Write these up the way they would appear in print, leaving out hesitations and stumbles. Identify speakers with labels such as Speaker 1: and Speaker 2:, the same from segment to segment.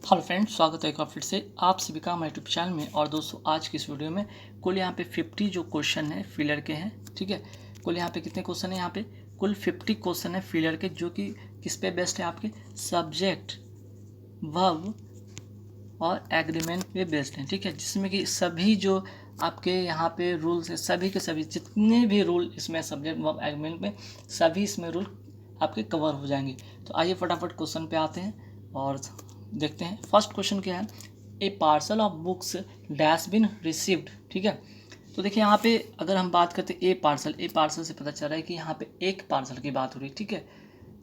Speaker 1: Hello friends, स्वागत है एक बार फिर से आप सभी का हमारे यूट्यूब चैनल में। और दोस्तों, आज की इस वीडियो में कुल यहाँ पे 50 जो क्वेश्चन है फिलर के हैं। ठीक है, कुल यहाँ पे कितने क्वेश्चन है? यहाँ पे कुल 50 क्वेश्चन है फिलर के, जो कि किस पे बेस्ड है? आपके सब्जेक्ट, वर्ब और एग्रीमेंट पे बेस्ड है। ठीक है, जिसमें कि सभी जो आपके यहाँ पे रूल्स है, सभी के सभी जितने भी रूल इसमें सब्जेक्ट, वर्ब, एग्रीमेंट में सभी इसमें रूल आपके कवर हो जाएंगे। तो आइए फटाफट क्वेश्चन पे आते हैं और देखते हैं। फर्स्ट क्वेश्चन क्या है? A parcel of books dash been received. ठीक है, तो देखिए यहाँ पे अगर हम बात करते हैं ए पार्सल से पता चल रहा है कि यहाँ पे एक पार्सल की बात हो रही है। ठीक है,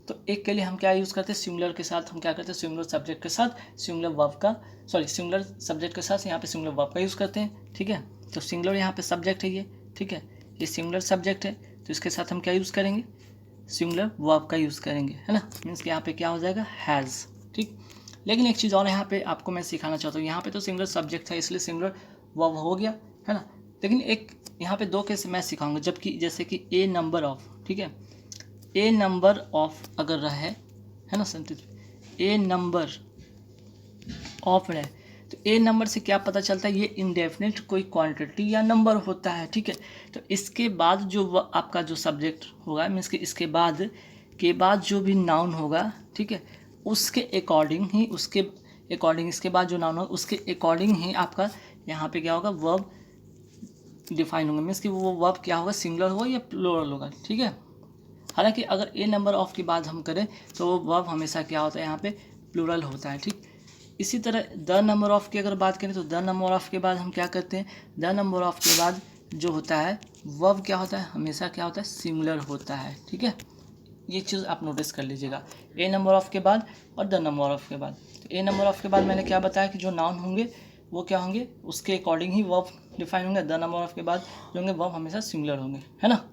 Speaker 1: तो एक के लिए हम क्या यूज़ करते हैं? सिंगुलर के साथ हम क्या करते हैं? सिंगुलर सब्जेक्ट के साथ सिंगुलर वर्ब का, सिंगुलर सब्जेक्ट के साथ यहाँ पे सिंगुलर वर्ब का यूज़ करते हैं। ठीक है, तो सिंगुलर यहाँ पे सब्जेक्ट है ये। ठीक है, ये सिंगुलर सब्जेक्ट है, तो इसके साथ हम क्या यूज़ करेंगे? सिंगुलर वर्ब का यूज़ करेंगे, है ना। मीन्स कि यहाँ पे क्या हो जाएगा? हैज़। ठीक, लेकिन एक चीज़ और यहाँ पे आपको मैं सिखाना चाहता हूँ। यहाँ पे तो सिंगुलर सब्जेक्ट था इसलिए सिंगुलर वर्ब हो गया, है ना। लेकिन एक यहाँ पे दो केस मैं सिखाऊंगा, जबकि जैसे कि ए नंबर ऑफ, ठीक है, ए नंबर ऑफ अगर रहे, है ना सेंटेंस, ए नंबर ऑफ रहे, तो ए नंबर से क्या पता चलता है? ये इंडेफिनिट कोई क्वांटिटी या नंबर होता है। ठीक है, तो इसके बाद जो आपका जो सब्जेक्ट होगा, मीन्स कि इसके बाद जो भी नाउन होगा, ठीक है, उसके अकॉर्डिंग इसके बाद जो नाउन होगा उसके अकॉर्डिंग ही आपका यहाँ पे क्या होगा? वर्ब डिफाइन होगा। मीन्स कि वो वर्ब क्या होगा? सिंगुलर होगा या प्लूरल होगा। ठीक है, हालांकि अगर ए नंबर ऑफ की बात हम करें तो वर्ब हमेशा क्या होता है? यहाँ पे प्लूरल होता है। ठीक, इसी तरह द नंबर ऑफ की अगर बात करें तो द नंबर ऑफ के बाद हम क्या करते हैं? द नंबर ऑफ के बाद जो होता है वर्ब क्या होता है? हमेशा क्या होता है? सिंगुलर होता है। ठीक है, ये चीज़ आप नोटिस कर लीजिएगा, ए नंबर ऑफ के बाद और द नंबर ऑफ के बाद। तो ए नंबर ऑफ के बाद मैंने क्या बताया कि जो नाउन होंगे वो क्या होंगे? उसके अकॉर्डिंग ही वर्ब डिफाइन होंगे। द नंबर ऑफ के बाद जो होंगे वर्ब हमेशा सिंगुलर होंगे, है ना।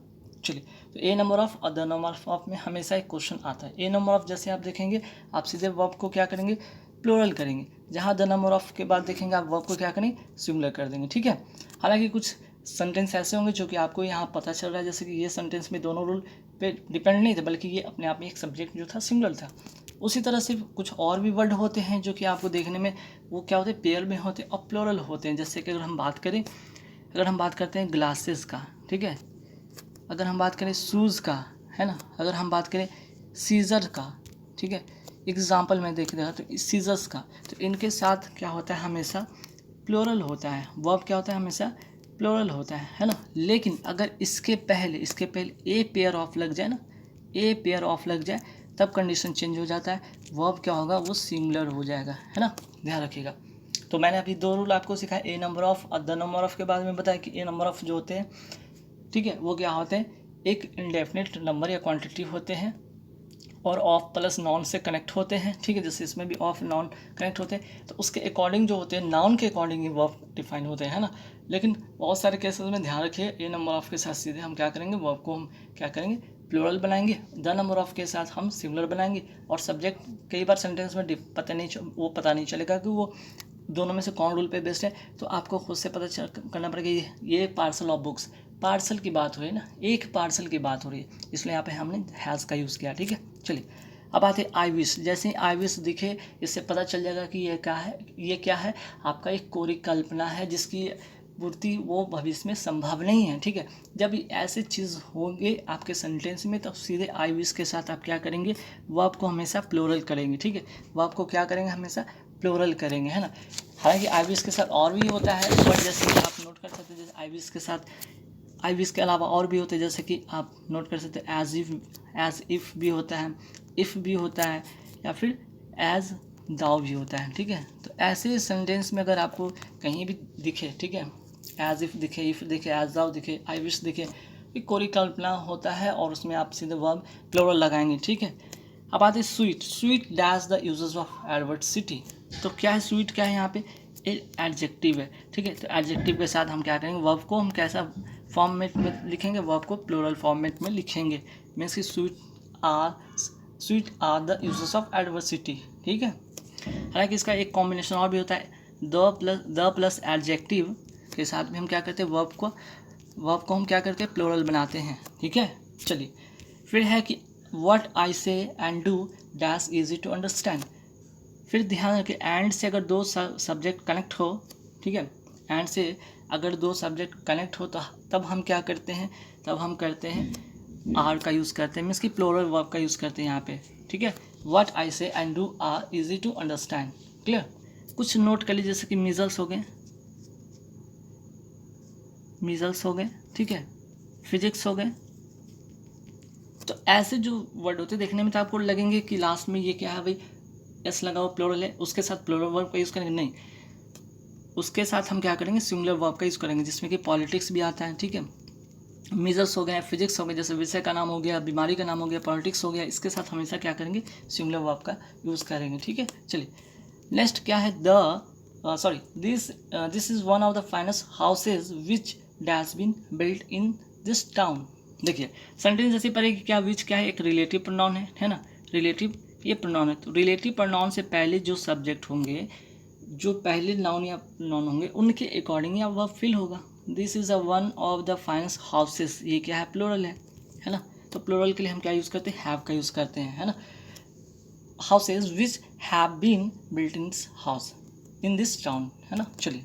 Speaker 1: चलिए, तो ए नंबर ऑफ और द नंबर ऑफ में हमेशा एक क्वेश्चन आता है। ए नंबर ऑफ जैसे आप देखेंगे, आप सीधे वर्ब को क्या करेंगे? प्लूरल करेंगे। जहाँ द नंबर ऑफ के बाद देखेंगे, आप वर्ब को क्या करेंगे? सिंगुलर कर देंगे। ठीक है, हालांकि कुछ सेंटेंस ऐसे होंगे जो कि आपको यहाँ पता चल रहा है, जैसे कि ये सेंटेंस में दोनों रूल पे डिपेंड नहीं थे, बल्कि ये अपने आप में एक सब्जेक्ट जो था सिंगुलर था। उसी तरह से कुछ और भी वर्ड होते हैं जो कि आपको देखने में वो क्या होते हैं? पेयर में होते हैं और प्लूरल होते हैं। जैसे कि अगर हम बात करते हैं ग्लासेस का, ठीक है, अगर हम बात करें शूज़ का, है ना, अगर हम बात करें सीज़र का, ठीक है, एग्जाम्पल में देख रहा तो सीजर्स का, तो इनके साथ क्या होता है? हमेशा प्लूरल होता है। वर्ब क्या होता है? हमेशा प्लूरल होता है ना। लेकिन अगर इसके पहले ए पेयर ऑफ लग जाए ना, ए पेयर ऑफ लग जाए, तब कंडीशन चेंज हो जाता है। वर्ब क्या होगा? वो सिंगुलर हो जाएगा, है ना, ध्यान रखिएगा। तो मैंने अभी दो रूल आपको सिखाया, ए नंबर ऑफ और द नंबर ऑफ के बाद में बताया कि ए नंबर ऑफ जो होते हैं, ठीक है, वो क्या होते हैं? एक इंडेफिनिट नंबर या क्वांटिटी होते हैं और ऑफ प्लस नॉन से कनेक्ट होते हैं। ठीक है, जैसे इसमें भी ऑफ नॉन कनेक्ट होते हैं, तो उसके अकॉर्डिंग जो होते हैं, नाउन के अकॉर्डिंग ही वर्ब डिफाइन होते हैं, है ना। लेकिन बहुत सारे केसेस में ध्यान रखिए, ए नंबर ऑफ के साथ सीधे हम क्या करेंगे? वर्ब को हम क्या करेंगे? प्लूरल बनाएंगे। द नंबर ऑफ के साथ हम सिंगुलर बनाएंगे। और सब्जेक्ट कई बार सेंटेंस में पता नहीं चलेगा कि वो दोनों में से कौन रूल पे बेस्ड है। तो आपको खुद से पता करना पड़ेगा। ये पार्सल ऑफ बुक्स, पार्सल की बात हो रही है ना, एक पार्सल की बात हो रही है, इसलिए यहाँ पे हमने हैज़ का यूज़ किया। ठीक है, चलिए अब आते हैं आई विश। जैसे ही आई विश दिखे, इससे पता चल जाएगा कि ये क्या है? आपका एक कोरी कल्पना है जिसकी पूर्ति वो भविष्य में संभव नहीं है। ठीक है, जब ऐसे चीज़ होंगे आपके सेंटेंस में, तब सीधे आई विश के साथ आप क्या करेंगे? वर्ब को हमेशा प्लूरल करेंगे। ठीक है, वर्ब को क्या करेंगे? हमेशा प्लूरल करेंगे, है ना। हालांकि आई विश के साथ और भी होता है, बट जैसे कि आप नोट कर सकते हैं, जैसे आई विश के अलावा और भी होते हैं, जैसे कि आप नोट कर सकते हैं एज इफ़ भी होता है, इफ़ भी होता है, या फिर एज दाव भी होता है। ठीक है, तो ऐसे सेंटेंस में अगर आपको कहीं भी दिखे, ठीक है, एज इफ़ दिखे, एज दाव दिखे, आई विश दिखे, ये कोरी कल्पना होता है और उसमें आप सीधे वर्ब प्लूरल लगाएंगे। ठीक है, अब आते हैं sweet dash the uses of adversity. तो क्या है स्वीट? क्या है यहाँ पे? एडजेक्टिव है। ठीक है, तो एडजेक्टिव के साथ हम क्या करेंगे? वर्ब को हम कैसा फॉर्मेट में लिखेंगे? वर्ब को प्लूरल फॉर्मेट में लिखेंगे। मीन्स कि sweet are the uses of adversity. ठीक है, हालांकि इसका एक कॉम्बिनेशन और भी होता है, द प्लस एडजेक्टिव के साथ भी हम क्या करते हैं? वर्ब को हम क्या करते हैं? प्लूरल बनाते हैं। ठीक है, चलिए फिर है कि what I say and do dash easy to understand. फिर ध्यान रखें एंड से अगर दो सब्जेक्ट कनेक्ट हो, ठीक है, एंड से अगर दो सब्जेक्ट कनेक्ट हो तो तब हम क्या करते हैं, तब हम करते हैं आर का यूज़ करते हैं, मीन्स कि प्लूरल वर्ब का यूज़ करते हैं यहाँ पे, ठीक है। What I say and do are easy to understand, clear. कुछ नोट कर लीजिए, जैसे कि मीजल्स हो गए, मीजल्स हो गए, ठीक है, फिजिक्स हो गए। तो ऐसे जो वर्ड होते हैं देखने में तो आपको लगेंगे कि लास्ट में ये क्या है भाई, एस लगा हुआ प्लूरल है, उसके साथ प्लूरल वर्ब का यूज़ करेंगे, नहीं, उसके साथ हम क्या करेंगे, सिंगुलर वर्ब का यूज़ करेंगे, जिसमें कि पॉलिटिक्स भी आता है, ठीक है। मीजल्स हो गए, फिजिक्स हो गए, जैसे विषय का नाम हो गया, बीमारी का नाम हो गया, पॉलिटिक्स हो गया, इसके साथ हमेशा क्या करेंगे, सिंगुलर वर्ब का यूज़ करेंगे, ठीक है। चलिए नेक्स्ट क्या है, this is one of the finest houses which dash been built in this town. देखिए सेंटेंस ऐसी पड़ेगी, क्या विच क्या है, एक रिलेटिव प्रोनाउन है ना, रिलेटिव ये प्रोनाउन है, तो रिलेटिव प्रोनाउन से पहले जो सब्जेक्ट होंगे, जो पहले नाउन या प्रोनाउन होंगे, उनके अकॉर्डिंग या वर्ब फिल होगा। This is a one of the finest houses, ये क्या है, प्लूरल है ना, तो प्लूरल के लिए हम क्या यूज़ करते हैं, हैव का यूज़ करते हैं, है ना। Houses which have been built in house in this town, है ना। चलिए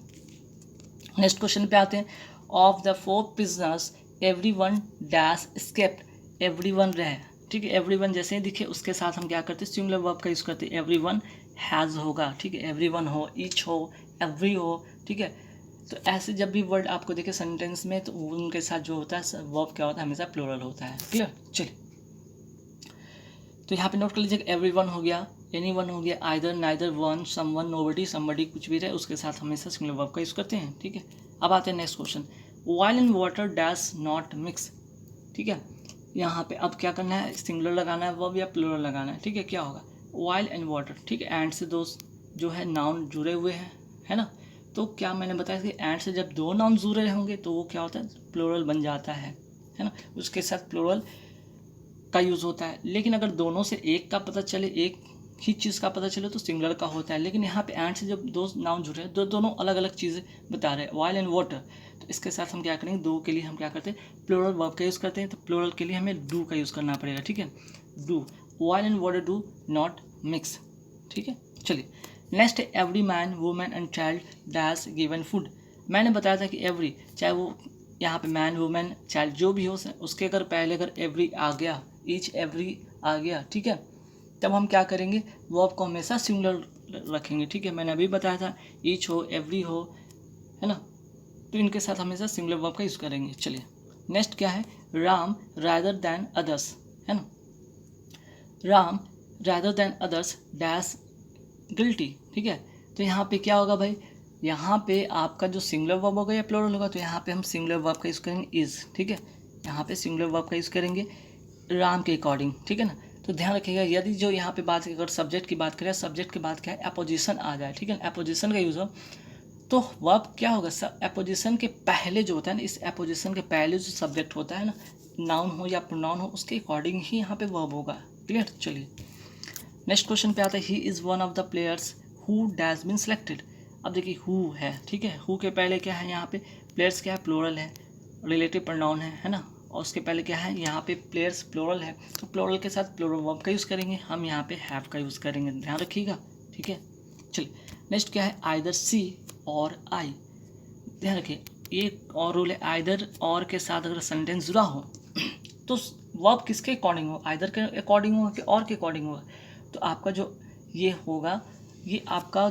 Speaker 1: नेक्स्ट क्वेश्चन पे आते हैं। Of the 4 prisoners everyone dash escaped, everyone रहे, ठीक है, एवरीवन जैसे ही दिखे उसके साथ हम क्या करते हैं, सिंगुलर वर्ब का यूज़ करते हैं, एवरीवन हैज़ होगा, ठीक है, एवरीवन हो, ईच हो, एवरी हो, ठीक है। तो ऐसे जब भी वर्ड आपको देखे सेंटेंस में तो उनके साथ जो होता है वर्ब क्या होता है, हमेशा प्लूरल होता है, क्लियर। चलिए तो यहाँ पे नोट कर लीजिएगा, एवरीवन हो गया, एनीवन हो गया, either, neither, one, someone, nobody, somebody, कुछ भी रहे उसके साथ हमेशा सिंगुलर वर्ब का यूज़ करते हैं, ठीक है। अब आते हैं next question, oil and water dash not mix, ठीक है। यहाँ पे अब क्या करना है, सिंगुलर लगाना है वर्ब या प्लूरल लगाना है, ठीक है। क्या होगा, ऑयल एंड वाटर, ठीक है, एंड से दो जो है नाउन जुड़े हुए हैं, है ना। तो क्या मैंने बताया कि एंड से जब दो नाउन जुड़े होंगे तो वो क्या होता है, प्लूरल बन जाता है ना, उसके साथ प्लूरल का यूज़ होता है। लेकिन अगर दोनों से एक का पता चले, एक ही चीज़ का पता चले तो सिंगुलर का होता है। लेकिन यहाँ पे एंड से जब दो नाउन जुड़े हैं, दोनों अलग अलग चीज़ें बता रहे हैं, ऑयल एंड वाटर, तो इसके साथ हम क्या करेंगे, दो के लिए हम क्या करते हैं, प्लूरल वर्ब का यूज़ करते हैं, तो प्लूरल के लिए हमें डू का यूज़ करना पड़ेगा, ठीक है, do, oil and water do not mix, ठीक है। चलिए नेक्स्ट है, every man women and child dash given food. मैंने बताया था कि एवरी, चाहे वो यहाँ पे मैन वुमेन चाइल्ड जो भी हो, उसके अगर पहले अगर एवरी आ गया, ईच एवरी आ गया, ठीक है, तब हम क्या करेंगे, वर्ब को हमेशा सिंगुलर रखेंगे, ठीक है। मैंने अभी बताया था ईच हो, एवरी हो, है ना, तो इनके साथ हमेशा सिंगुलर वर्ब का यूज़ करेंगे। चलिए नेक्स्ट क्या है, राम रादर दैन अदर्स, है ना, Ram rather than others dash guilty, ठीक है। तो यहाँ पे क्या होगा भाई, यहाँ पे आपका जो सिंगुलर वर्ब होगा या प्लूरल होगा, तो यहाँ पे हम सिंगुलर वर्ब का यूज़ करेंगे इज़, ठीक है, यहाँ पे सिंगुलर वर्ब का यूज़ करेंगे राम के अकॉर्डिंग, ठीक है ना। तो ध्यान रखिएगा, यदि जो यहाँ पे बात अगर सब्जेक्ट की बात करें, सब्जेक्ट की बात क्या है, अपोजिशन आ जाए, ठीक है, अपोजिशन का यूज़ हो तो वर्ब क्या होगा, अपोजिशन के पहले जो होता है ना, इस अपोजिशन के पहले जो सब्जेक्ट होता है ना, नाउन हो या प्रोनाउन हो, उसके अकॉर्डिंग ही यहाँ पे वर्ब होगा, क्लियर। चलिए नेक्स्ट क्वेश्चन पे आता है, he is one of the players who dash been selected. अब देखिए हु है, ठीक है, हु के पहले क्या है, यहाँ पे प्लेयर्स क्या है, प्लूरल है, रिलेटिव प्रोनाउन है ना, और उसके पहले क्या है, यहाँ पे प्लेयर्स प्लूरल है, तो प्लूरल के साथ प्लूरल वर्ब का यूज़ करेंगे, हम यहाँ पे हैव का यूज़ करेंगे, ध्यान रखिएगा, ठीक है। चलिए नेक्स्ट क्या है, आइदर सी और आई, ध्यान रखिए एक और रूल है, आइदर और के साथ अगर सेंटेंस जुड़ा हो तो वर्ब किसके अकॉर्डिंग हो, आइदर के अकॉर्डिंग होगा कि और के अकॉर्डिंग होगा, तो आपका जो ये होगा ये आपका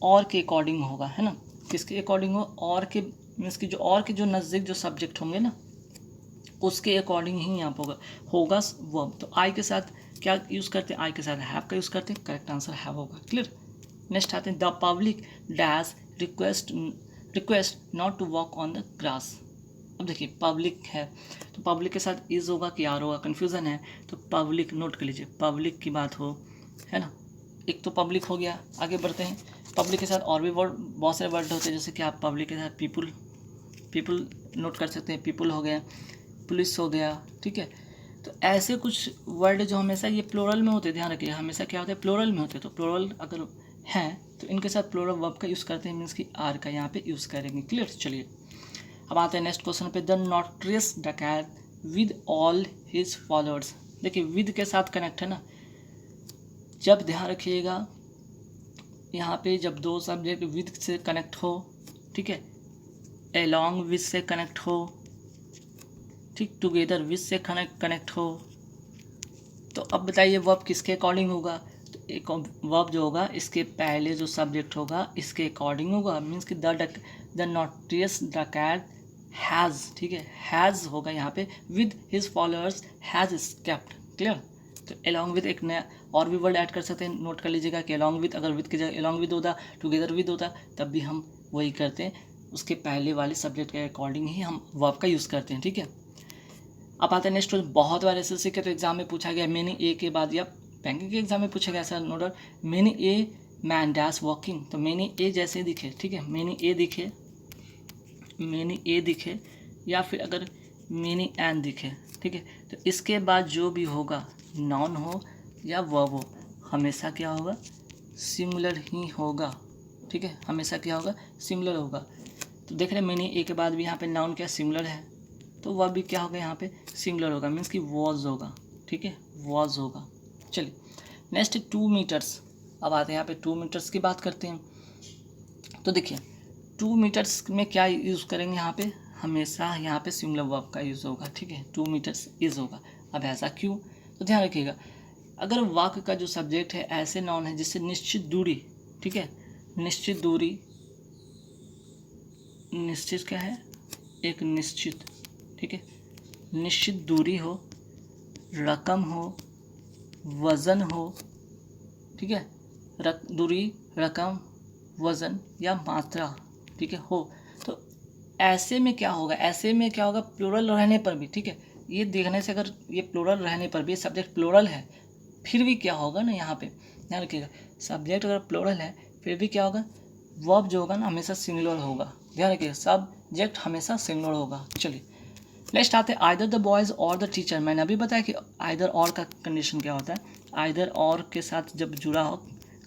Speaker 1: और के अकॉर्डिंग होगा, है ना, किसके अकॉर्डिंग हो, और के मीन्स की जो और के जो नज़दीक जो सब्जेक्ट होंगे ना उसके अकॉर्डिंग ही यहाँ पर होगा वर्ब। तो आई के साथ क्या यूज़ करते हैं, आई के साथ हैव का यूज़ करते हैं, करेक्ट आंसर हैव होगा, क्लियर। नेक्स्ट आते हैं, the public dash request not to walk on the grass. अब देखिए पब्लिक है तो पब्लिक के साथ इज होगा कि आर होगा, कन्फ्यूज़न है, तो पब्लिक नोट कर लीजिए, पब्लिक की बात हो, है ना, एक तो पब्लिक हो गया। आगे बढ़ते हैं, पब्लिक के साथ और भी वर्ड, बहुत सारे वर्ड होते हैं, जैसे कि आप पब्लिक के साथ पीपुल नोट कर सकते हैं, पीपुल हो गया, पुलिस हो गया, ठीक है। तो ऐसे कुछ वर्ड जो हमेशा ये प्लूरल में होते हैं, ध्यान रखिए हमेशा क्या होता है, प्लूरल में होते हैं, तो प्लूरल अगर हैं तो इनके साथ प्लूरल वर्ब का यूज़ करते हैं, मीन्स कि आर का यहाँ पे यूज़ करेंगे, क्लियर। चलिए अब आते हैं नेक्स्ट क्वेश्चन पे, द नोटरियस डकैत विद ऑल हिज फॉलोअर्स। देखिए विद के साथ कनेक्ट है ना, जब ध्यान रखिएगा यहाँ पे जब दो सब्जेक्ट विद से कनेक्ट हो, ठीक है, along with से कनेक्ट हो, ठीक, टुगेदर विद से कनेक्ट हो, तो अब बताइए वर्ब किसके अकॉर्डिंग होगा। तो एक वर्ब जो होगा इसके पहले जो सब्जेक्ट होगा इसके अकॉर्डिंग होगा, मीन्स कि द नोटरियस डकैत हैज़, ठीक है, हैज़ होगा यहाँ पे, with his followers has escaped, clear. तो अलॉन्ग विद एक नया और भी वर्ड ऐड कर सकते हैं, नोट कर लीजिएगा कि अलॉन्ग विद, अगर विद की जगह अलॉन्ग विद होता, टुगेदर विद होता, तब भी हम वही करते हैं, उसके पहले वाले सब्जेक्ट के अकॉर्डिंग ही हम वर्ब का यूज़ करते हैं, ठीक है। अब आता है नेक्स्ट, बहुत बार एसएससी के तो एग्जाम में पूछा गया मैनी ए के बाद, या बैंकिंग के एग्जाम में पूछा गया ऐसा no doubt, many a man dash walking, तो मैनी ए जैसे दिखे, ठीक है, मैनी ए दिखे, मैनी ए दिखे, या फिर अगर मैनी एन दिखे, ठीक है, तो इसके बाद जो भी होगा नाउन हो या वर्ब हो हमेशा क्या होगा, सिंगुलर ही होगा, ठीक है, हमेशा क्या होगा, सिंगुलर होगा। तो देख रहे हैं मैनी ए के बाद भी यहाँ पे नाउन क्या सिंगुलर है, तो वर्ब भी क्या होगा यहाँ पे सिंगुलर होगा, मीन्स कि वॉज होगा, ठीक है, वॉज होगा। चलिए नेक्स्ट 2 मीटर्स, अब आते हैं यहाँ पे 2 मीटर्स की बात करते हैं। तो देखिए 2 मीटर्स में क्या यूज़ करेंगे, यहाँ पे हमेशा यहाँ पे सिंगुलर वर्ब का यूज़ होगा, ठीक है, 2 मीटर्स इज होगा। अब ऐसा क्यों, तो ध्यान रखिएगा, अगर वाक्य का जो सब्जेक्ट है ऐसे नाउन है जिससे निश्चित दूरी, ठीक है, निश्चित दूरी, निश्चित क्या है, एक निश्चित, ठीक है, निश्चित दूरी हो, रकम हो, वज़न हो, ठीक है, दूरी, रकम, वज़न या मात्रा, ठीक है, हो, तो ऐसे में क्या होगा, ऐसे में क्या होगा, प्लूरल रहने पर भी, ठीक है, ये देखने से अगर ये प्लूरल रहने पर भी सब्जेक्ट प्लूरल है, फिर भी क्या होगा ना, यहाँ पे ध्यान रखिएगा, सब्जेक्ट अगर प्लूरल है फिर भी क्या होगा, वर्ब जो होगा ना हमेशा सिंगुलर होगा, ध्यान रखिएगा, सब्जेक्ट हमेशा सिंगुलर होगा। चलिए नेक्स्ट आते हैं आइदर द बॉयज़ और द टीचर। मैंने अभी बताया कि आइदर और का कंडीशन क्या होता है, आइदर और के साथ जब जुड़ा हो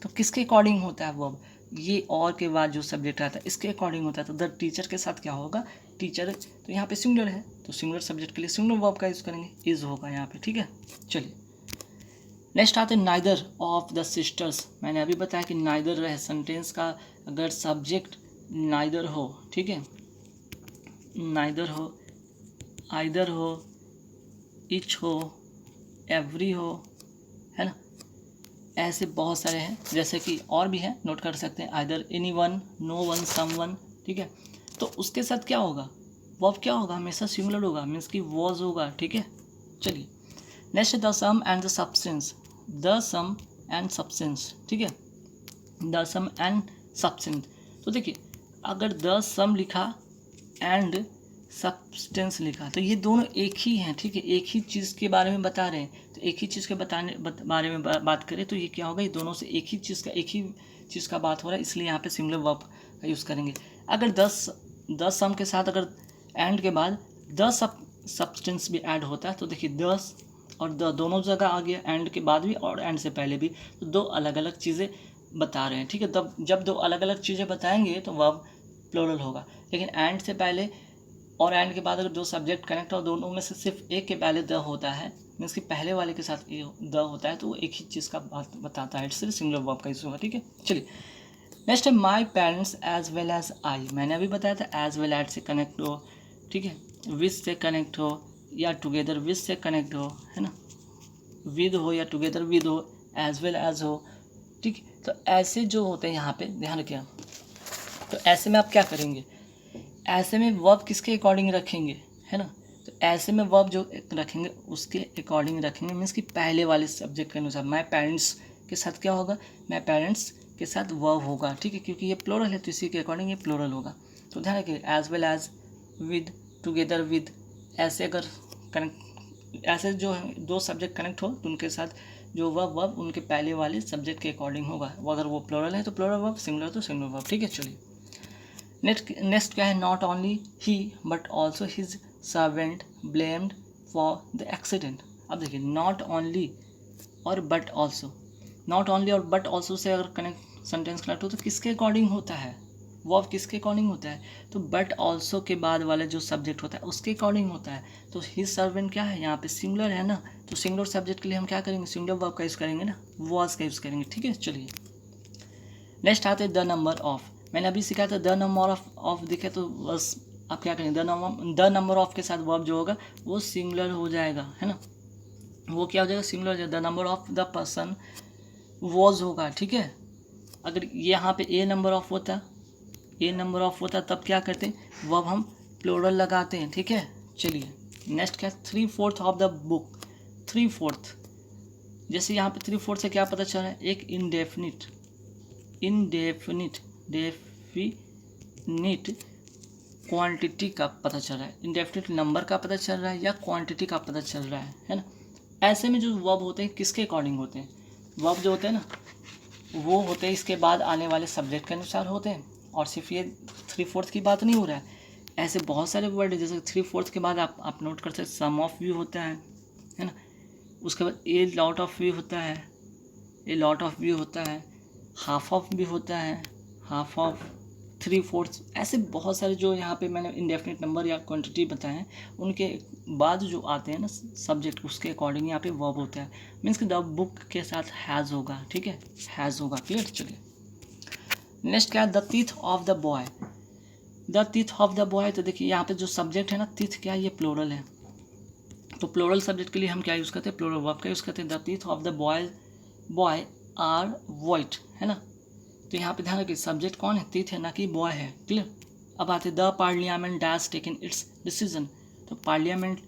Speaker 1: तो किसके अकॉर्डिंग होता है वर्ब, ये और के बाद जो सब्जेक्ट आता है इसके अकॉर्डिंग होता है। तो द टीचर के साथ क्या होगा, टीचर, तो यहाँ पे सिंगुलर है तो सिंगुलर सब्जेक्ट के लिए सिंगुलर वर्ब का यूज़ करेंगे, इज होगा यहाँ पे, ठीक है। चलिए नेक्स्ट आते हैं नाइदर ऑफ द सिस्टर्स। मैंने अभी बताया कि नाइदर रहे सेंटेंस का अगर सब्जेक्ट नाइदर हो, ठीक है, नाइदर हो, आइदर हो, इच हो, एवरी हो, है ना, ऐसे बहुत सारे हैं, जैसे कि और भी हैं, नोट कर सकते हैं, either anyone, no one, someone, ठीक है, तो उसके साथ क्या होगा, वर्ब क्या होगा, हमेशा सिंगुलर होगा, मीन्स कि वॉज होगा, ठीक है। चलिए next the sum and the substance, the sum and substance, ठीक है, द सम एंड सब्सटेंस। तो देखिए अगर द सम लिखा एंड सब्सटेंस लिखा तो ये दोनों एक ही हैं, ठीक है, एक ही चीज़ के बारे में बता रहे हैं, तो एक ही चीज़ के बारे में बात करें तो ये क्या होगा, ये दोनों से एक ही चीज़ का बात हो रहा है, इसलिए यहाँ पे सिंगुलर वर्ब का यूज़ करेंगे। अगर 10 सम के साथ अगर एंड के बाद 10 सब्सटेंस भी ऐड होता है तो देखिए 10 और द दोनों जगह आ गया, एंड के बाद भी और एंड से पहले भी, तो दो अलग अलग चीज़ें बता रहे हैं, ठीक है। तब जब दो अलग अलग चीज़ें बताएंगे तो वर्ब प्लूरल होगा, लेकिन एंड से पहले और एंड के बाद अगर दो सब्जेक्ट कनेक्ट हो, दोनों में से सिर्फ एक के पहले द होता है, मीन्स कि पहले वाले के साथ ए द होता है, तो वो एक ही चीज़ का बात बताता है, इसलिए सिंगुलर वर्ब का यूज़ होगा, ठीक है। चलिए नेक्स्ट है my parents as well as I. मैंने अभी बताया था एज वेल एज से कनेक्ट हो, ठीक है, विद से कनेक्ट हो या टुगेदर विद से कनेक्ट हो, है ना, विद हो या टुगेदर विद हो, एज वेल एज हो, ठीक। तो ऐसे जो होते हैं यहाँ पे ध्यान रखिए, तो ऐसे में आप क्या करेंगे, ऐसे में वर्ब किसके अकॉर्डिंग रखेंगे, है ना, तो ऐसे में वर्ब जो रखेंगे उसके अकॉर्डिंग रखेंगे, मीन्स कि पहले वाले सब्जेक्ट के अनुसार। माई पेरेंट्स के साथ क्या होगा, माई पेरेंट्स के साथ वर्ब होगा, ठीक है, क्योंकि ये प्लूरल है तो इसी के अकॉर्डिंग ये प्लूरल होगा। तो ध्यान रखिए as well as, with, together with, ऐसे अगर कनेक्ट, ऐसे जो दो सब्जेक्ट कनेक्ट हो तो उनके साथ जो वर्ब उनके पहले वाले सब्जेक्ट के अकॉर्डिंग होगा, अगर वो प्लूरल है तो प्लूरल वर्ब, सिंगुलर तो सिंगुलर वर्ब, ठीक है। चलिए नेक्स्ट क्या है, not only he but also his servant blamed for the accident. अब देखिए नॉट ओनली और बट ऑल्सो, नॉट ओनली और बट ऑल्सो से अगर कनेक्ट सेंटेंस कनेक्ट हो तो किसके अकॉर्डिंग होता है, वर्ब किसके अकॉर्डिंग होता है, तो बट ऑल्सो के बाद वाला जो सब्जेक्ट होता है उसके अकॉर्डिंग होता है। तो हिज सर्वेंट क्या है, यहाँ पे सिंगुलर है ना, तो सिंगुलर सब्जेक्ट के लिए हम क्या करेंगे, सिंगुलर वर्ब का यूज़ करेंगे ना, वॉज का यूज़ करेंगे, ठीक है। चलिए नेक्स्ट आते द नंबर ऑफ। मैंने अभी सिखाया था द नंबर ऑफ दिखे तो बस आप क्या करेंगे, द नंबर ऑफ के साथ वर्ब जो होगा वो सिंगुलर हो जाएगा, है ना, वो क्या हो जाएगा, सिंगुलर हो जाएगा। The number of the person was होगा, ठीक है। अगर यहाँ पे ए नंबर ऑफ होता तब क्या करते हैं, वर्ब हम प्लूरल लगाते हैं, ठीक है। चलिए नेक्स्ट क्या, 3/4 ऑफ द बुक। 3/4 जैसे यहाँ पे 3/4 से क्या पता चल रहा है, एक डेफिनिट क्वांटिटी का पता चल रहा है, इंडेफिनिट नंबर का पता चल रहा है या क्वांटिटी का पता चल रहा है ना। ऐसे में जो वर्ब होते हैं किसके अकॉर्डिंग होते हैं, वर्ब जो होते हैं ना वो होते हैं इसके बाद आने वाले सब्जेक्ट के अनुसार होते हैं। और सिर्फ ये 3/4 की बात नहीं हो रहा है, ऐसे बहुत सारे वर्ड है, जैसे 3/4 के बाद आप नोट कर सकते सम ऑफ व्यू होता है ना, उसके बाद ए लॉट ऑफ व्यू होता है, हाफ ऑफ भी होता है, हाफ ऑफ 3/4, ऐसे बहुत सारे जो यहाँ पे मैंने इंडेफिनिट नंबर या क्वांटिटी बताए हैं उनके बाद जो आते हैं ना सब्जेक्ट उसके अकॉर्डिंग यहाँ पे वर्ब होता है। मीन्स कि द बुक के साथ हैज़ होगा, ठीक है, हैज़ होगा, क्लियर। चलिए नेक्स्ट क्या है, the teeth of the boy. तो देखिए यहाँ पे जो सब्जेक्ट है ना टीथ क्या है, ये प्लूरल है, तो प्लूरल सब्जेक्ट के लिए हम क्या यूज़ करते हैं, प्लूरल वर्ब का यूज़ करते हैं। The teeth of the boy are white, है ना, तो यहाँ पे ध्यान रखिए सब्जेक्ट कौन है, टीथ है, ना कि बॉय है, क्लियर। अब आते the parliament dash taken it's decision. तो पार्लियामेंट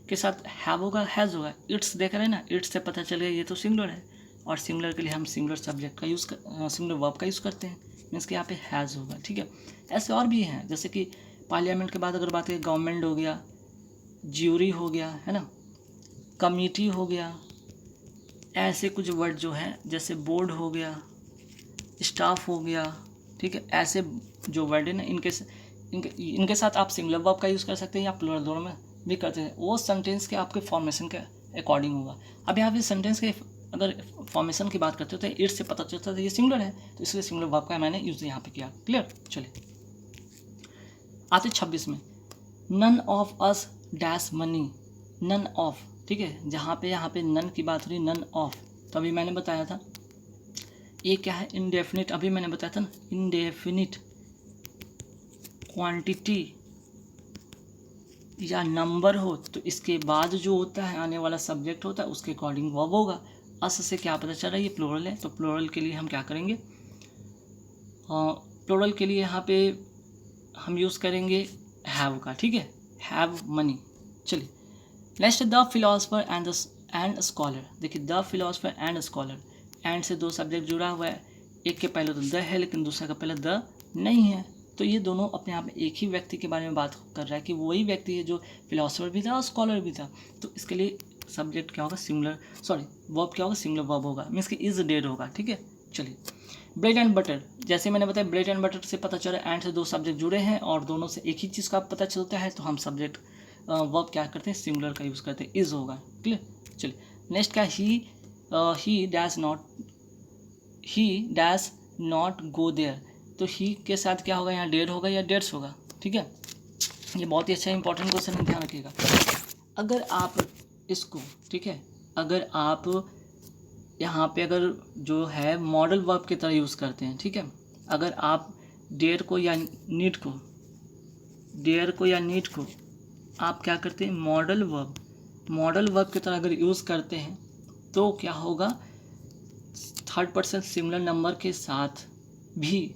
Speaker 1: के साथ हैव होगा, हैज़ होगा, इट्स देख रहे हैं ना, इट्स से पता चल गया ये तो सिंगुलर है, और सिंगुलर के लिए हम सिंगुलर सब्जेक्ट का सिंगुलर वर्ब का यूज़ करते हैं, मीन्स कि यहाँ पे हैज़ होगा, ठीक है। ऐसे और भी हैं, जैसे कि पार्लियामेंट के बाद अगर बात करें गवर्नमेंट हो गया, ज्यूरी हो गया, है ना, कमिटी हो गया, ऐसे कुछ वर्ड जो हैं जैसे बोर्ड हो गया, स्टाफ हो गया, ठीक है। ऐसे जो वर्ड है ना इनके साथ आप सिंगुलर वर्ब का यूज़ कर सकते हैं या प्लूरल, दोनों में भी करते हैं, वो सेंटेंस के आपके फॉर्मेशन के अकॉर्डिंग होगा। अब यहाँ पे सेंटेंस के अगर फॉर्मेशन की बात करते हो तो इट से पता चलता है ये सिंगुलर है, तो इसलिए सिंगुलर वर्ब का मैंने यूज़ यहाँ पे किया, क्लियर। चलिए आते 26 में, none of us dash money. None of, ठीक है, जहाँ पे यहाँ पे नन की बात हो रही, नन ऑफ, तो अभी मैंने बताया था ये क्या है, इनडेफिनिट, अभी मैंने बताया था ना इनडेफिनिट क्वांटिटी या नंबर हो तो इसके बाद जो होता है आने वाला सब्जेक्ट होता है उसके अकॉर्डिंग वर्ब होगा। अस से क्या पता चल रहा है ये प्लूरल है, तो प्लूरल के लिए हम क्या करेंगे, प्लूरल के लिए यहाँ पे हम यूज़ करेंगे हैव का, ठीक है, हैव मनी। चलिए next the philosopher and scholar. देखिए the philosopher and scholar, and से दो सब्जेक्ट जुड़ा हुआ है, एक के पहले तो द है लेकिन दूसरा का पहले द नहीं है, तो ये दोनों अपने आप में एक ही व्यक्ति के बारे में बात कर रहा है कि वही व्यक्ति है जो फिलोसफर भी था और स्कॉलर भी था, तो इसके लिए सब्जेक्ट क्या होगा, वर्ब क्या होगा, सिंगुलर वर्ब होगा, मीन्स कि इज डेड होगा, ठीक है। चलिए ब्रेड एंड बटर, जैसे मैंने बताया ब्रेड एंड बटर से पता चला एंड से दो सब्जेक्ट जुड़े हैं और दोनों से एक ही चीज़ का पता चलता है, तो हम सब्जेक्ट वर्ब क्या करते हैं, सिंगुलर का यूज़ करते हैं, इज होगा, क्लियर। चलिए नेक्स्ट क्या, he dash not go there, तो ही के साथ क्या होगा, यहाँ डेड होगा या डेड्स होगा, ठीक है। ये बहुत ही अच्छा इंपॉर्टेंट क्वेश्चन है, ध्यान रखिएगा। अगर आप इसको, ठीक है, अगर आप यहाँ पे अगर जो है मॉडल वर्ब की तरह यूज़ करते हैं, ठीक है, अगर आप डेयर को या नीड को आप क्या करते हैं, मॉडल वर्ब की तरह अगर यूज़ करते हैं तो क्या होगा, थर्ड पर्सन सिंगुलर नंबर के साथ भी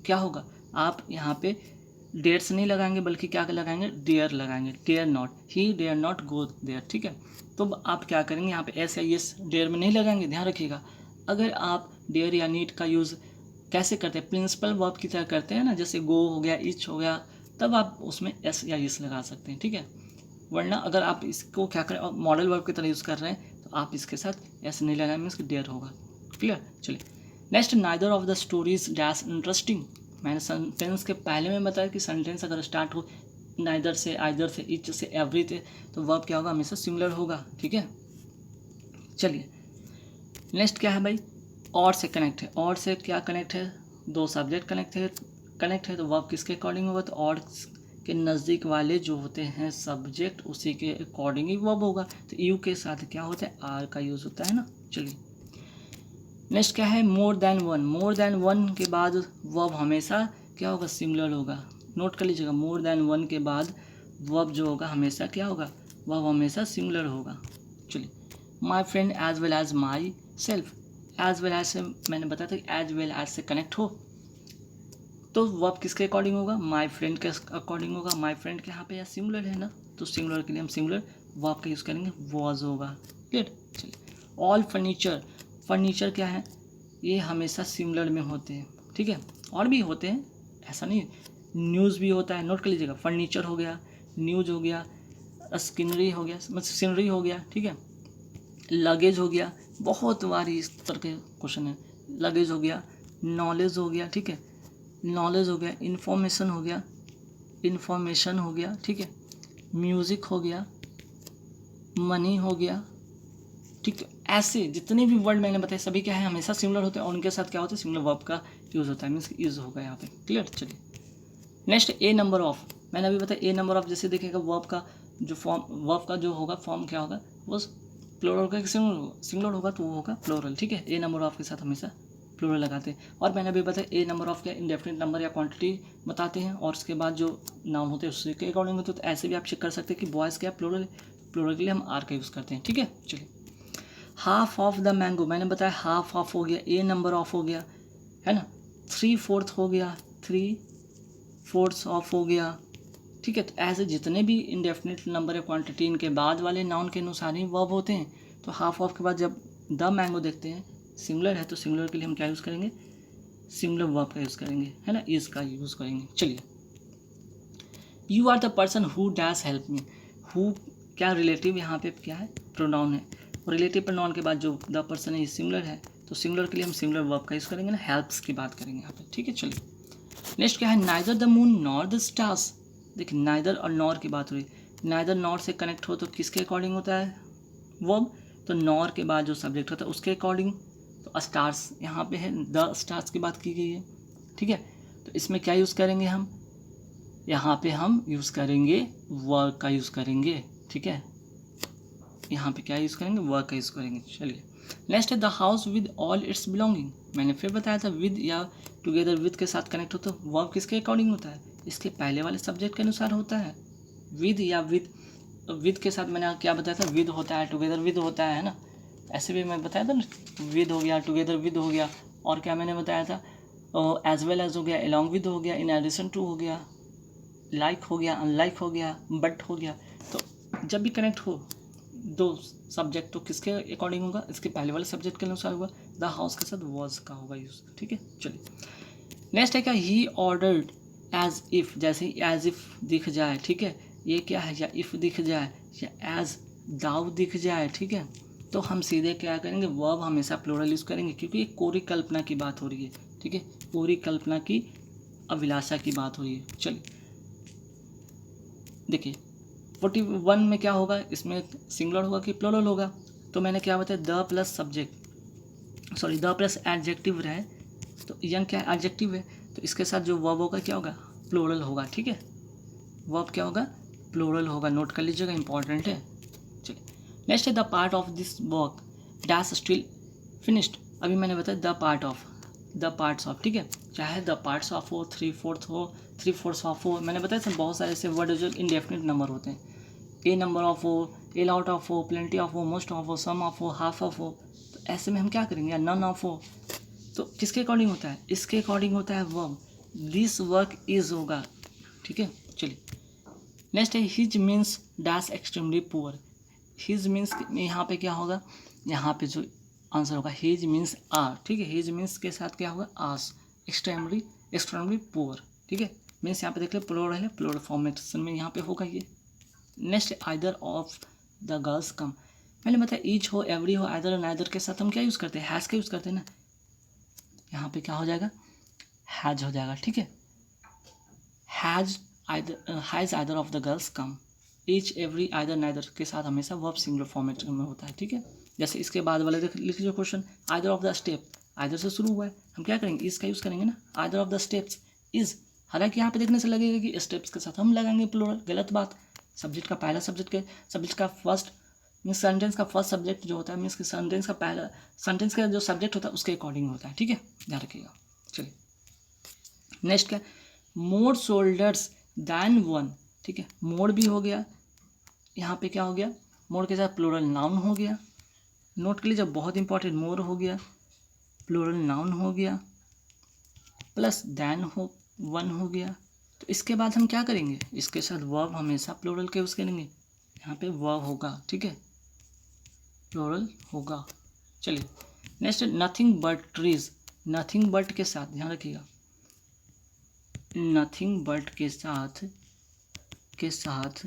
Speaker 1: क्या होगा, आप यहाँ पे डेयर्स नहीं लगाएंगे बल्कि क्या लगाएंगे, डेयर लगाएंगे, dare not, he dare not go there, ठीक है। तो आप क्या करेंगे, यहाँ पे एस या यस डेयर में नहीं लगाएंगे, ध्यान रखिएगा। अगर आप डेयर या नीड का यूज़ कैसे करते हैं, प्रिंसिपल वर्ब की तरह करते हैं ना, जैसे गो हो गया, इच हो गया, तब आप उसमें एस या यस लगा सकते हैं, ठीक है। वरना अगर आप इसको क्या करें, मॉडल वर्ब की तरह यूज़ कर रहे हैं तो आप इसके साथ एस नहीं लगाएंगे, मीन्स डेयर होगा, क्लियर। चलिए next, neither of the stories dash interesting. मैंने सेंटेंस के पहले में बताया कि सेंटेंस अगर स्टार्ट हो नाइदर से, आइदर से, इच से, एवरी से, तो वर्ब क्या होगा, हमेशा सिंगुलर होगा, ठीक है। चलिए नेक्स्ट क्या है भाई, और से कनेक्ट है, और से क्या कनेक्ट है, दो सब्जेक्ट कनेक्ट है तो वर्ब किसके अकॉर्डिंग होगा, तो और के नज़दीक वाले जो होते हैं सब्जेक्ट उसी के अकॉर्डिंग ही वर्ब होगा, तो यू के साथ क्या होता है, आर का यूज़ होता है ना। चलिए नेक्स्ट क्या है, more than one. More than one के बाद वर्ब हमेशा क्या होगा, सिंगुलर होगा। नोट कर लीजिएगा, मोर देन वन के बाद वर्ब जो होगा हमेशा क्या होगा, वर्ब हमेशा सिंगुलर होगा। चलिए, my friend as well as myself. As well as से मैंने बताया था कि एज वेल एज से कनेक्ट हो तो वर्ब किसके अकॉर्डिंग होगा, माई फ्रेंड के अकॉर्डिंग होगा। माई फ्रेंड के यहाँ पे या सिंगुलर है ना, तो सिंगुलर के लिए हम सिंगुलर वर्ब का यूज़ करेंगे, वॉज होगा। क्लियर। चलिए, ऑल फर्नीचर। फर्नीचर क्या है, ये हमेशा सिंगुलर में होते हैं, ठीक है। और भी होते हैं, ऐसा नहीं। न्यूज़ भी होता है, नोट कर लीजिएगा। फर्नीचर हो गया, न्यूज़ हो गया, स्किनरी हो गया, मतलब सीनरी हो गया, ठीक है। लगेज हो गया, बहुत बारी इस तरह के क्वेश्चन है। लगेज हो गया, नॉलेज हो गया, ठीक है। नॉलेज हो गया, इंफॉर्मेशन हो गया, इंफॉर्मेशन हो गया, ठीक है। म्यूज़िक हो गया, मनी हो गया, ठीक है। ऐसे जितने भी वर्ड मैंने बताए सभी क्या है, हमेशा सिमिलर होते हैं और उनके साथ क्या होता है, सिमिलर वर्ब का यूज़ होता है, मीन्स यूज़ होगा यहाँ पे। क्लियर। चलिए, नेक्स्ट ए नंबर ऑफ। मैंने अभी बताया ए नंबर ऑफ जैसे देखेगा वर्ब का जो फॉर्म, वर्ब का जो होगा फॉर्म क्या होगा, वो प्लूरल होगा कि सिंगुलर होगा, तो वो होगा प्लूरल, ठीक है। ए नंबर ऑफ के साथ हमेशा प्लूरल लगाते हैं। और मैंने अभी बताया ए नंबर ऑफ क्या इंडेफिनिट नंबर या क्वांटिटी बताते हैं, और उसके बाद जो नाउन होते हैं उसके अकॉर्डिंग होते हैं। तो ऐसे भी आप चेक कर सकते हैं कि बॉयज़ क्या प्लूरल, प्लूरल के लिए हम आर का यूज़ करते हैं, ठीक है। चलिए, हाफ ऑफ द मैंगो। मैंने बताया हाफ ऑफ हो गया, ए नंबर ऑफ हो गया, है ना। 3/4 हो गया, 3/4 ऑफ हो गया, ठीक है। तो ऐसे जितने भी इंडेफिनिट नंबर या क्वांटिटी इनके बाद वाले नाउन के अनुसार ही वर्ब होते हैं। तो हाफ ऑफ के बाद जब द मैंगो देखते हैं सिंगुलर है, तो सिंगुलर के लिए हम क्या यूज़ करेंगे, सिंगुलर वर्ब का यूज़ करेंगे, है ना, इज का यूज़ करेंगे। चलिए, you are the person who dash help me. Who क्या रिलेटिव यहाँ पे क्या है, प्रोनाउन है। रिलेटिव प्रोनाउन के बाद जो द पर्सन है ये सिंगुलर है, तो सिंगुलर के लिए हम सिंगुलर वर्ब का यूज़ करेंगे ना, हेल्प्स की बात करेंगे यहाँ पे, ठीक है। चलिए, नेक्स्ट क्या है, neither the moon nor the stars. देखिए, नाइदर और नॉर की बात हो रही है। नाइदर नॉर से कनेक्ट हो तो किसके अकॉर्डिंग होता है वर्ब, तो नॉर के बाद जो सब्जेक्ट होता है उसके अकॉर्डिंग। तो स्टार्स यहाँ पे है, द स्टार्स की बात की गई है, ठीक है। तो इसमें क्या यूज़ करेंगे हम, यहाँ पे हम यूज़ करेंगे वर्ब का यूज़ करेंगे, ठीक है। यहाँ पे क्या यूज़ करेंगे, वर्ब का यूज़ करेंगे। चलिए, नेक्स्ट है the house with all it's belonging. मैंने फिर बताया था विद या टुगेदर विद के साथ कनेक्ट हो तो वर्ब किसके अकॉर्डिंग होता है, इसके पहले वाले सब्जेक्ट के अनुसार होता है। विद या विद के साथ मैंने क्या बताया था, विद होता है, टुगेदर विद होता है ना। ऐसे भी मैं बताया था ना, विद हो गया, टुगेदर विद हो गया, और क्या मैंने बताया था, एज वेल एज हो गया, अलॉन्ग विद हो गया, इन एडिशन टू हो गया, लाइक हो गया, अनलाइक हो गया, बट हो गया। तो जब भी कनेक्ट हो दो सब्जेक्ट तो किसके अकॉर्डिंग होगा, इसके पहले वाले सब्जेक्ट के अनुसार होगा। द हाउस के साथ वॉज का होगा यूज़, ठीक है। चलिए, नेक्स्ट है क्या, ही ऑर्डर्ड एज इफ़। जैसे ही एज इफ़ दिख जाए, ठीक है, ये क्या है, या इफ़ दिख जाए या एज दाउ दिख जाए, ठीक है, तो हम सीधे क्या करेंगे, वर्ब हमेशा प्लूरल यूज़ करेंगे, क्योंकि ये कोरी कल्पना की बात हो रही है, ठीक है। कोरी कल्पना की अभिलाषा की बात हो रही है। चलिए, देखिए 41 में क्या होगा, इसमें सिंगुलर होगा कि प्लूरल होगा। तो मैंने क्या बताया, the plus subject, sorry the plus adjective रहे, तो यंग क्या है, एडजेक्टिव है, तो इसके साथ जो वर्ब होगा क्या होगा, प्लूरल होगा, ठीक है। वर्ब क्या होगा, प्लूरल होगा, नोट कर लीजिएगा, इंपॉर्टेंट है। चलिए, नेक्स्ट है the part of this work dash still finished. अभी मैंने बताया the part of, the parts of, ठीक है, चाहे द पार्ट्स ऑफ हो, 3/4 हो, 3/4 ऑफ हो। मैंने बताया था बहुत सारे ऐसे वर्ड जो इंडेफिनिट नंबर होते हैं, ए नंबर ऑफ हो, ए लॉट ऑफ हो, प्लेंटी ऑफ हो, मोस्ट ऑफ हो, सम ऑफ हो, हाफ ऑफ हो। तो ऐसे में हम क्या करेंगे, या नन ऑफ हो, तो किसके अकॉर्डिंग होता है, इसके अकॉर्डिंग होता है वर्ब, दिस वर्क इज होगा, ठीक है। चलिए, नेक्स्ट है his means dash extremely poor. His means यहाँ पे क्या होगा, यहाँ पे जो आंसर होगा हिज मीन्स आर, ठीक है। हिज मीन्स के साथ क्या होगा, आस, एक्सट्रीमली पुअर, ठीक है। मीन्स यहाँ पे देख ले प्लूरल है, प्लूरल फॉर्मेशन में यहाँ पे होगा ये। Next either of the girls कम। मैंने बताया ईच हो, एवरी हो, आइदर और नाइदर के साथ हम क्या यूज़ करते हैं, हैज़ का यूज़ करते हैं ना। यहाँ पे क्या हो जाएगा, हैज हो जाएगा, ठीक है। Has either of the girls come. Each, every, either, neither के साथ हमेशा वर्ब सिंगुलर फॉर्मेट में होता है, ठीक है। जैसे इसके बाद वाले लिख लीजिए question, either of the step, either से शुरू हुआ है, हम क्या करेंगे, इज का यूज़ करेंगे ना। Either of the steps is, हालांकि यहाँ पे देखने से लगेगा कि स्टेप्स के साथ हम लगाएंगे प्लूरल, गलत बात। सब्जेक्ट का पहला सब्जेक्ट का फर्स्ट मीन्स सेंटेंस का फर्स्ट सब्जेक्ट जो होता है मीन्स कि सेंटेंस का पहला सेंटेंस का जो सब्जेक्ट होता है उसके अकॉर्डिंग होता है, ठीक है, ध्यान रखिएगा। चलिए नेक्स्ट क्या, मोर शोल्डर्स दैन वन, ठीक है, मोर भी हो गया, यहाँ पे क्या हो गया, मोर के साथ प्लूरल नाउन हो गया, नोट के लिए जब बहुत इंपॉर्टेंट, मोर हो गया, प्लूरल नाउन हो गया, प्लस दैन हो वन हो गया। तो इसके बाद हम क्या करेंगे, इसके साथ वर्ब हमेशा प्लूरल के यूज़ करेंगे, यहाँ पे वर्ब होगा, ठीक है, प्लूरल होगा। चलिए next, nothing but trees, nothing but के साथ ध्यान रखिएगा, नथिंग बट के साथ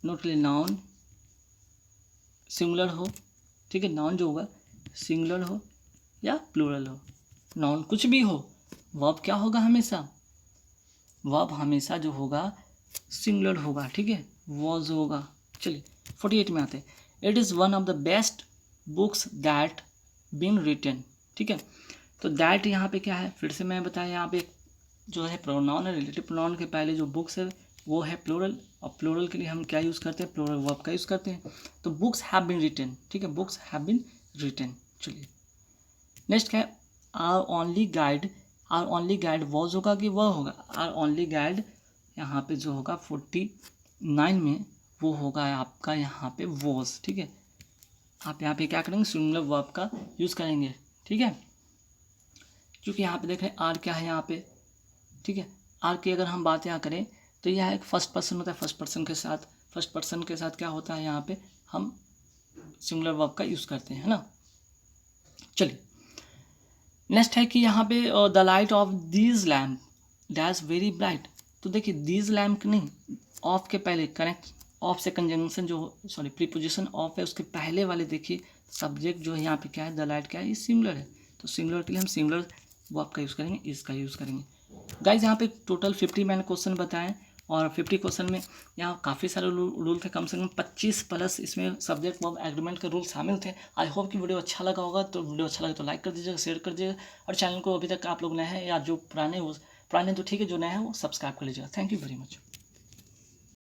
Speaker 1: नोट के लिए नाउन सिंगुलर हो, ठीक है, नाउन जो होगा सिंगुलर हो या प्लूरल हो, नाउन कुछ भी हो, वर्ब क्या होगा हमेशा, वर्ब हमेशा जो होगा सिंगुलर होगा, ठीक है, वॉज होगा। चलिए 48 में आते हैं, it is one of the best books that been written, ठीक है, तो दैट यहाँ पे क्या है, फिर से मैं बताया यहाँ पे जो है प्रोनाउन है, रिलेटिव प्रोनाउन के पहले जो बुक्स है वो है प्लूरल, और प्लूरल के लिए हम क्या यूज़ करते हैं, प्लूरल वर्ब का यूज़ करते हैं, तो बुक्स हैव बीन रिटन, ठीक है, बुक्स हैव बीन रिटन। चलिए नेक्स्ट क्या है, आर ओनली गाइड वॉज होगा कि वह होगा, आर ओनली गाइड यहाँ पे जो होगा 49 में वो होगा आपका यहाँ पे वॉज, ठीक है, आप यहाँ पे क्या करेंगे, सिंगुलर वर्ब का यूज़ करेंगे, ठीक है, क्योंकि यहाँ पे देख रहे हैं आर क्या है यहाँ पे, ठीक है, आर की अगर हम बात यहाँ करें तो यह एक फर्स्ट पर्सन होता है, फर्स्ट पर्सन के साथ क्या होता है, यहाँ पे हम सिंगुलर वर्ब का यूज़ करते हैं, है ना। चलिए नेक्स्ट है कि यहाँ पे the light of these lamp dash very bright, तो देखिए दीज लैम्प नहीं, ऑफ के पहले कनेक्ट, ऑफ से कंजंक्शन जो सॉरी प्रीपोजिशन ऑफ है उसके पहले वाले देखिए सब्जेक्ट जो है यहाँ पे क्या है, द लाइट क्या है, ये सिंगुलर है, तो सिंगुलर के लिए हम सिंगुलर वर्ब का यूज़ करेंगे, इसका यूज़ करेंगे। गाइज यहाँ पे टोटल 50 मैंने क्वेश्चन बताएं, और 50 क्वेश्चन में यहाँ काफ़ी सारे रूल थे, कम से कम 25 प्लस इसमें सब्जेक्ट वर्ब एग्रीमेंट के रूल शामिल थे। आई होप कि वीडियो अच्छा लगा होगा, तो वीडियो अच्छा लगे तो लाइक कर दीजिएगा, शेयर कर दीजिएगा, और चैनल को अभी तक आप लोग नए हैं या जो पुराने तो ठीक है, जो नए हैं वो सब्सक्राइब कर लीजिएगा। Thank you very much.